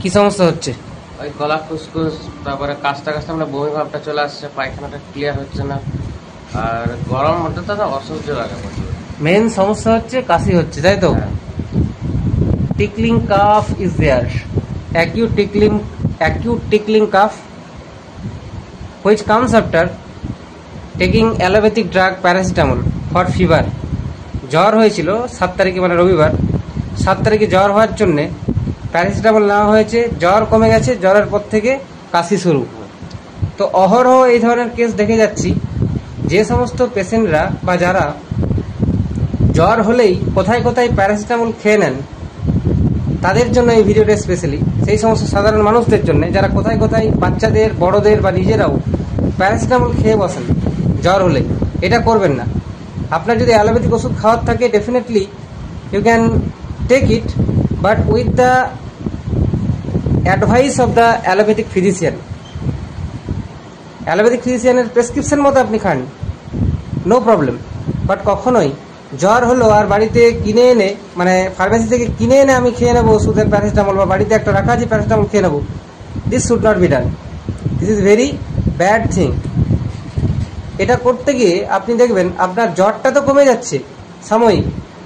কি সমস্যা হচ্ছে? ওই গলা খুসখুস, তারপরে কাশতে কাশতে আমরা বমি ভাবটা চলে আসছে, পায়খানাটা ক্লিয়ার হচ্ছে না, আর গরম মধ্যে তো অসহ্য লাগে প্রচুর। মেন সমস্যা হচ্ছে কাশি হচ্ছে, তাই তো? Tickling cough is there, acute tickling cough which comes after taking allopathic drug paracetamol for fever. জ্বর হয়েছিল 7 তারিখে, মানে রবিবার 7 তারিখে জ্বর হওয়ার জন্যে প্যারাসিটামল নেওয়া হয়েছে, জ্বর কমে গেছে, জ্বরের পর থেকে কাশি শুরু। তো অহরহ এই ধরনের কেস দেখে যাচ্ছি। যে সমস্ত পেশেন্টরা বা যারা জ্বর হলেই কোথায় কোথায় প্যারাসিটামল খেয়ে নেন, তাদের জন্য এই ভিডিওটা স্পেশালি। সেই সমস্ত সাধারণ মানুষদের জন্য যারা কোথায় কোথায় বাচ্চাদের, বড়দের বা নিজেরাও প্যারাসিটামল খেয়ে বসেন জ্বর হলে, এটা করবেন না। আপনার যদি অ্যালোপ্যাথিক ওষুধ খাওয়ার থাকে, definitely you can take it, but with the advice of the allopathic physician. Allopathic ফিজিশিয়ানের প্রেসক্রিপশন মতো আপনি খান, নো প্রবলেম। বাট কখনোই জ্বর হলো আর বাড়িতে কিনে এনে, মানে ফার্মেসি থেকে কিনে এনে আমি খেয়ে নেবো ওষুধের প্যারাসিটামল, বা বাড়িতে একটা রাখা আছে প্যারাসিটামল খেয়ে নেবো, this should not be done. This is very bad thing. এটা করতে গিয়ে আপনি দেখবেন আপনার জ্বরটা তো কমে যাচ্ছে সাময়িক,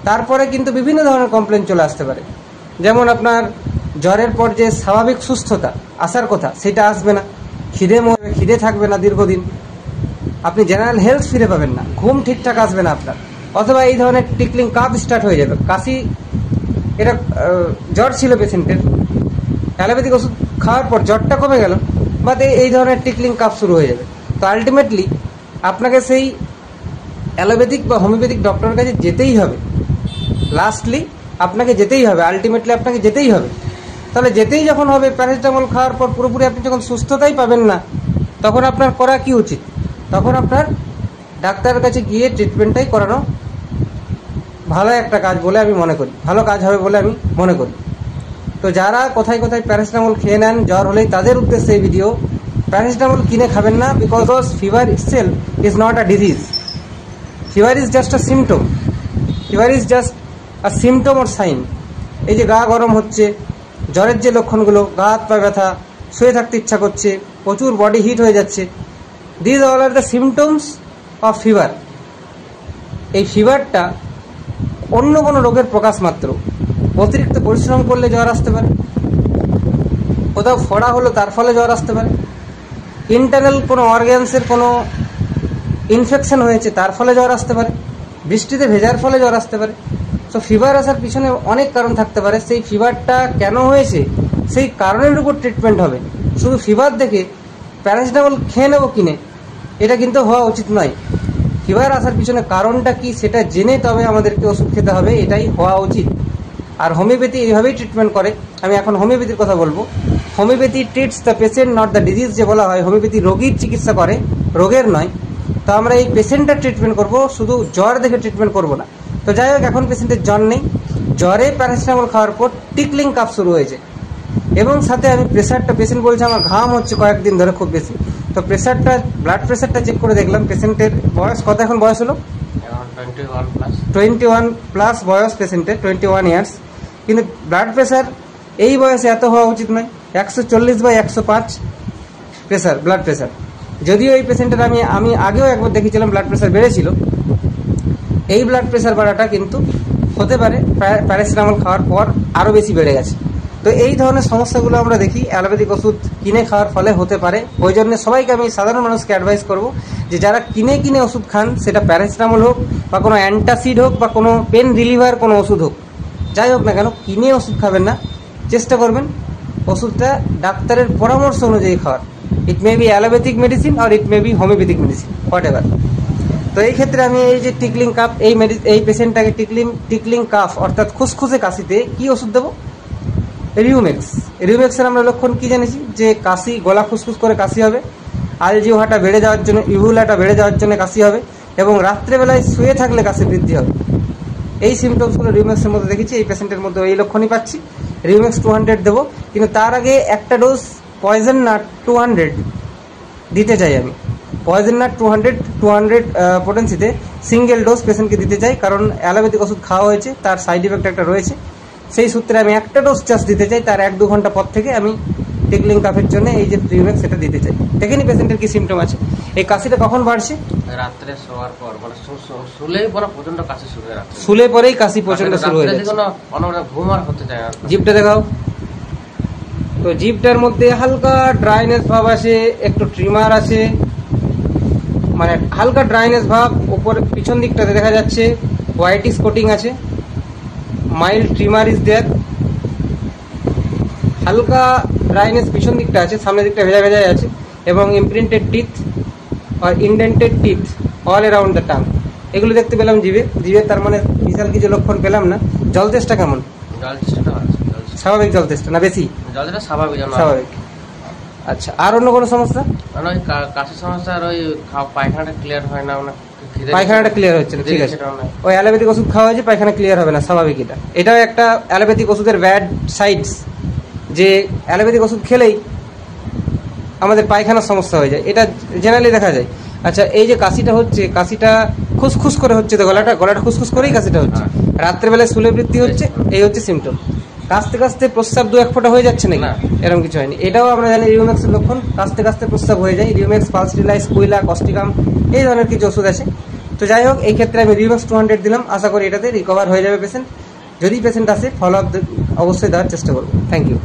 তারপরে কিন্তু বিভিন্ন ধরনের কমপ্লেন চলে আসতে পারে। যেমন আপনার জ্বরের পর যে স্বাভাবিক সুস্থতা আসার কথা, সেটা আসবে না, খিদে থাকবে না দীর্ঘদিন, আপনি জেনারেল হেলথ ফিরে পাবেন না, ঘুম ঠিকঠাক আসবে না আপনার, অথবা এই ধরনের টিকলিং কাফ স্টার্ট হয়ে যাবে, কাশি। এটা জ্বর ছিল পেশেন্টের, অ্যালোপ্যাথিক ওষুধ খাওয়ার পর জ্বরটা কমে গেল, বা এই ধরনের টিকলিং কাফ শুরু হয়ে যাবে। তো আলটিমেটলি আপনাকে সেই অ্যালোপ্যাথিক বা হোমিওপ্যাথিক ডক্টরের কাছে যেতেই হবে, লাস্টলি আপনাকে যেতেই হবে, আলটিমেটলি আপনাকে যেতেই হবে। তাহলে যেতেই যখন হবে, প্যারাসিটামল খাওয়ার পর পুরোপুরি আপনি যখন সুস্থতাই পাবেন না, তখন আপনার করা কি উচিত? তখন আপনার ডাক্তারের কাছে গিয়ে ট্রিটমেন্টটাই করানো ভালো একটা কাজ বলে আমি মনে করি, ভালো কাজ হবে বলে আমি মনে করি। তো যারা কোথায় কোথায় প্যারাসিটামল খেয়ে নেন জ্বর হলেই, তাদের উদ্দেশ্যে এই ভিডিও। প্যারাসিটামল কিনে খাবেন না, because fever itself is not a disease. Fever is just a symptom, fever is just a symptom or sign. এই যে গা গরম হচ্ছে, জ্বরের যে লক্ষণগুলো, গা হাত পা ব্যথা, শুয়ে থাকতে ইচ্ছা করছে, প্রচুর বডি হিট হয়ে যাচ্ছে, this all are the symptoms of fever. এই ফিভারটা অন্য কোনো রোগের প্রকাশ মাত্র। অতিরিক্ত পরিশ্রম করলে জ্বর আসতে পারে, কোথাও ফোড়া হলো তার ফলে জ্বর আসতে পারে, ইন্টারনাল কোনো অর্গ্যানসের কোনো ইনফেকশন হয়েছে তার ফলে জ্বর আসতে পারে, বৃষ্টিতে ভেজার ফলে জ্বর আসতে পারে। তো ফিভার আসার পিছনে অনেক কারণ থাকতে পারে। সেই ফিভারটা কেন হয়েছে, সেই কারণের উপর ট্রিটমেন্ট হবে। শুধু ফিভার দেখে প্যারাসিটামল খেয়ে নেবো কিনে, এটা কিন্তু হওয়া উচিত নয়। ফিভার আসার পিছনে কারণটা কি সেটা জেনে তবে আমাদেরকে ওষুধ খেতে হবে, এটাই হওয়া উচিত। আর হোমিওপ্যাথি এইভাবেই ট্রিটমেন্ট করে। আমি এখন হোমিওপ্যাথির কথা বলবো। Homeopathy treats the patient not the disease, যে বলা হয় হোমিওপ্যাথি রোগীর চিকিৎসা করে, রোগের নয়। তো আমরা এই পেশেন্টটার ট্রিটমেন্ট করব, শুধু জ্বর দেখে ট্রিটমেন্ট করব না। তো যাই হোক, এখন পেশেন্টের জ্বর নেই, জ্বরে প্যারাসিটামল খাওয়ার পর টিকলিং কাফ শুরু হয়েছে, এবং সাথে আমি প্রেশারটা, পেশেন্ট বলছে আমার ঘাম হচ্ছে কয়েকদিন ধরে খুব বেশি। তো প্রেশারটা, ব্লাড প্রেশারটা চেক করে দেখলাম পেশেন্টের বয়স কত, এখন বয়স হলো 21 প্লাস বয়স পেশেন্টের, 21 ইয়ার্স। কিন্তু ব্লাড প্রেশার এই বয়সে এত হওয়া উচিত নয়, 140/105 প্রেশার, ব্লাড প্রেশার। যদিও এই পেশেন্টের আমি আগেও একবার দেখেছিলাম ব্লাড প্রেশার বেড়েছিল। এই ব্লাড প্রেশার বাড়াটা কিন্তু হতে পারে প্যারাসিটামল খাওয়ার পর আরও বেশি বেড়ে গেছে। তো এই ধরনের সমস্যাগুলো আমরা দেখি অ্যালোপ্যাথিক ওষুধ কিনে খাওয়ার ফলে হতে পারে। ওই জন্য সবাইকে আমি, সাধারণ মানুষকে অ্যাডভাইস করব যে যারা কিনে ওষুধ খান, সেটা প্যারাসিটামল হোক বা কোনো অ্যান্টাসিড হোক বা কোনো পেন রিলিভার কোনো ওষুধ হোক, যাই হোক না কেন, কিনে ওষুধ খাবেন না। চেষ্টা করবেন ওষুধটা ডাক্তারের পরামর্শ অনুযায়ী খাওয়ার। It may be allopathic medicine or it may be homeopathic medicine, whatever. তো এই ক্ষেত্রে আমি এই যে টিকলিং কাফ, এই পেশেন্টটাকে টিকলিং কাফ অর্থাৎ খুসখুসে কাশিতে কি ওষুধ দেবো? রিউমেক্সের আমরা লক্ষণ কি জেনেছি, যে কাশি, গলা খুসখুস করে কাশি হবে, আলজিওহাটা বেড়ে যাওয়ার জন্য, ইভুলাটা বেড়ে যাওয়ার জন্য কাশি হবে, এবং রাত্রেবেলায় শুয়ে থাকলে কাশি বৃদ্ধি হবে। এই সিমটমসগুলো রিউমেক্সের মধ্যে দেখেছি, এই পেশেন্টের মধ্যে এই লক্ষণই পাচ্ছি। রিউমেক্স 200 দেবো, কিন্তু তার আগে একটা ডোজ পয়জন নাট 200 দিতে চাই আমি। পয়জন নাট 200 পোটেন্সিতে সিঙ্গেল ডোজ পেশেন্টকে দিতে চাই, কারণ অ্যালোপ্যাথিক ওষুধ খাওয়া হয়েছে, তার সাইড ইফেক্ট একটা রয়েছে। সেই সূত্রে আমি একটা ডোজ জাস্ট দিতে চাই, তার 1-2 ঘন্টা পর থেকে আমি টিকলিং কাফের জন্য এই যে রিউম্যাক্স সেটা দিতে চাই। দেখেনি পেশেন্টের কি সিমটম আছে। এই কাশিটা কখন বাড়ছে? রাত্রে শোয়ার পর মানে শুলেই পরে প্রচন্ড কাশি শুরু হয় রাত্রে। শুলে পরেই কাশি প্রচন্ড শুরু হয়ে যাচ্ছে। ঘুম আর হতে চায় না। জিভটা দেখাও। তো জিভটার মধ্যে হালকা ড্রাইনেস ভাব আছে, একটু ট্রিমার আছে, মানে হালকা ড্রাইনেস ভাব। উপর পিছন দিকটাতে দেখা যাচ্ছে হোয়াইটিস কোটিং আছে, মাইল্ড ট্রিমার ইজ দেয়ার, হালকা ড্রাইনেস পিছন দিকটা আছে, সামনের দিকটা ভেজা ভেজা আছে, এবং imprinted teeth or indented teeth all around the tongue. এগুলো দেখতে পেলাম জিভে, তার মানে বিশাল কিছু লক্ষণ পেলাম না। জল তেষ্টা কেমন? জল চেষ্টা স্বাভাবিক জল তেষ্টা না বেশি? জল তেষ্টা স্বাভাবিক। আচ্ছা, আর অন্য কোনো সমস্যা? মানে ওই কাশির সমস্যা আর ওই পায়খানাটা ক্লিয়ার হয় না, মানে পায়খানাটা ক্লিয়ার হচ্ছে না, ঠিক আছে। ওই অ্যালোপ্যাথিক ওষুধ খাওয়া হয়েছে, পায়খানা ক্লিয়ার হবে না, স্বাভাবিক। এটাও একটা অ্যালোপ্যাথিক ওষুধের ব্যাড সাইডস, যে অ্যালোপ্যাথিক ওষুধ খেলেই আমাদের পায়খানার সমস্যা হয়ে যায়, এটা জেনারেলি দেখা যায়। আচ্ছা, এই যে কাশিটা হচ্ছে, কাশিটা খুসখুস করে হচ্ছে, তো গলাটা খুসখুস করেই কাশিটা হচ্ছে, রাত্রেবেলায় শুলে বৃদ্ধি হচ্ছে, এই হচ্ছে সিমটম। কাশতে কাশতে প্রস্রাব 2-1 ফোঁটা হয়ে যাচ্ছে নাকি? এরকম কিছু হয়নি। এটাও আমরা জানি রিউম্যাক্সের লক্ষণ, কাশতে কাশতে প্রস্রাব হয়ে যায়। রিউম্যাক্স, পালস্টিলাইস, কুইলা, কস্টিকাম, এই ধরনের কিছু ওষুধ আছে। তো যাই হোক, এই ক্ষেত্রে আমি রিউম্যাক্স 200 দিলাম, আশা করি এটাতে রিকভার হয়ে যাবে পেশেন্ট। যদি পেশেন্ট আসে, ফলো আপ অবশ্যই দেওয়ার চেষ্টা করবো। Thank you.